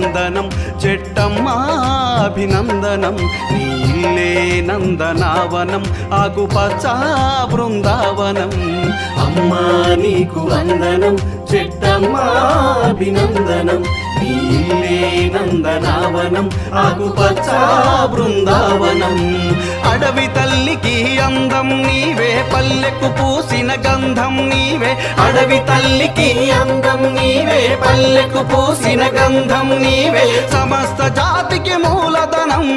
వందనం చెట్టమ్మా అభినందనం నీ ఇల్లే నందనావనం ఆకుపచ్చ బృందావనం అమ్మా నీకు వందనం చెట్టమ్మా అభినందనం నీ ఇల్లే నందనావనం ఆకుపచ్చ బృందావనం అడవి తల్లికి అందం నీవే పల్లెకు పూసిన గంధం నీవే అడవి తల్లికి అందం నీవే పల్లెకు పూసిన గంధం నీవే సమస్త జాతికి మూలధనం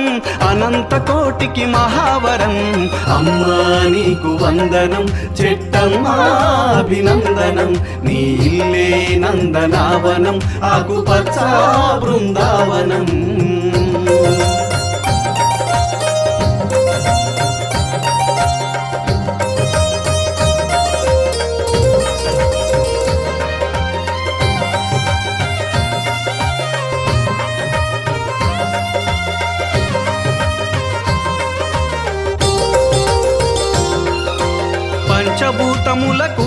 అనంత కోటికి మహావరం అమ్మా నీకు వందనం చెట్టమ్మా అభినందనం నీ ఇల్లే నందనావనం ఆకుపచ్చ బృందావనం పంచభూతములకు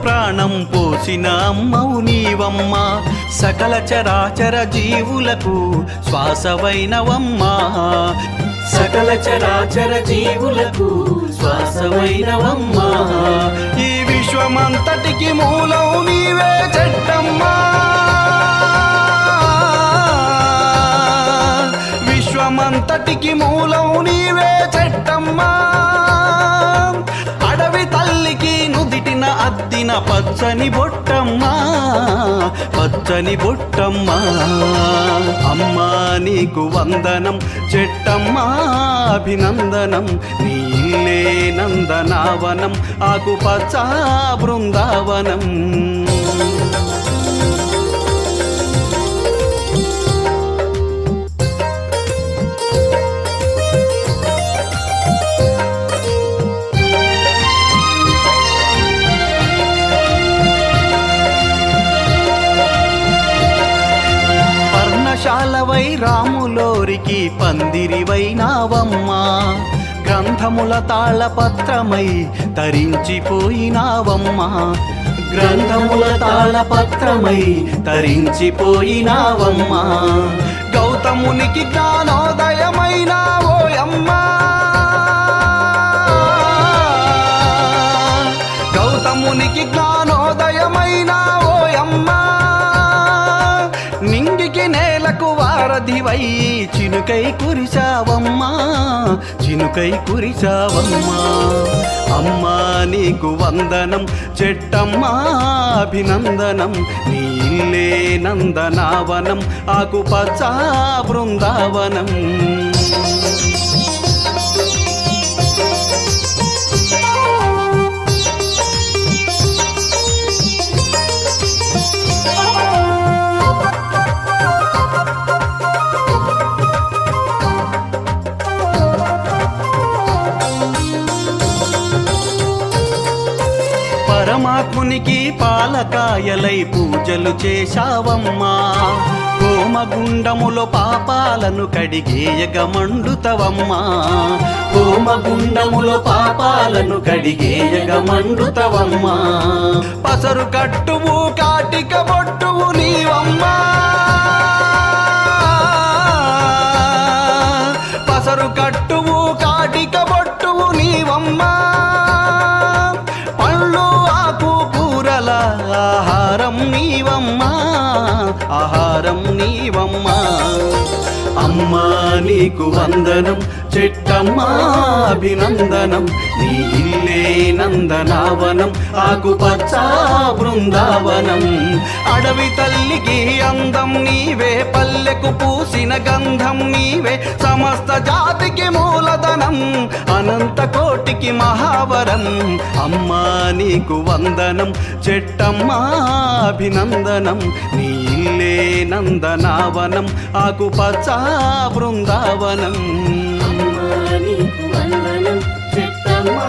ప్రాణం పోసిన అమ్మవు నీవమ్మ సకల చరాచర జీవులకు శ్వాసవైనవమ్మా సకల చరాచర జీవులకు శ్వాసవైనవమ్మా ఈ విశ్వమంతటికి మూలం నీవే చెట్టమ్మా విశ్వమంతటికి మూలం నీవే చెట్టమ్మా అడవి తల్లికి నుదిటిన అద్దిన పచ్చని బొట్టమ్మా పచ్చని బొట్టమ్మా అమ్మా నీకు వందనం చెట్టమ్మా అభినందనం నీ ఇల్లే నందనావనం ఆకుపచ్చ బృందావనం శాలవై రాములోరికి పందిరివైనావమ్మా గ్రంథముల తాళపత్రమై తరించిపోయినావమ్మా గ్రంథముల తాళపత్రమై తరించిపోయినావమ్మా గౌతమునికి జ్ఞానోదయమైనావోయమ్మా గౌతమునికి జ్ఞానోదయమైనావోయమ్మా నింగికి నేలకు వారధివై చినుకై కురిశావమ్మా చినుకై కురిశావమ్మా అమ్మా నీకు వందనం చెట్టమ్మా అభినందనం నీ ఇల్లే నందనావనం ఆకుపచ్చ బృందావనం పరమాత్మునికి పాలకాయలై పూజలు చేశావమ్మా హోమగుండములో పాపాలను కడిగేయగ మండుతవమ్మా హోమగుండములో పాపాలను కడిగేయగ మండుతవమ్మా పసరు కట్టువు కాటిక బొట్టువు నీవమ్మా పసరు కట్టువు కాటిక బొట్టువు నీవమ్మా ఆహారం నీవమ్మా ఆహారం నీవమ్మా అమ్మా నీకు వందనం చెట్టమ్మా అభినందనం నీ ఇల్లే నందనావనం ఆకుపచ్చ బృందావనం అడవి తల్లికి అందం నీవే పల్లెకు పూసిన గంధం నీవే సమస్త జాతికి మూలధనం అనంత కోటికి మహావరం అమ్మా నీకు వందనం చెట్టమ్మా అభినందనం నీ ఇల్లే నందనావనం ఆకుపచ్చ బృందావనం అమ్మా నీకు వందనం చెట్టమ్మా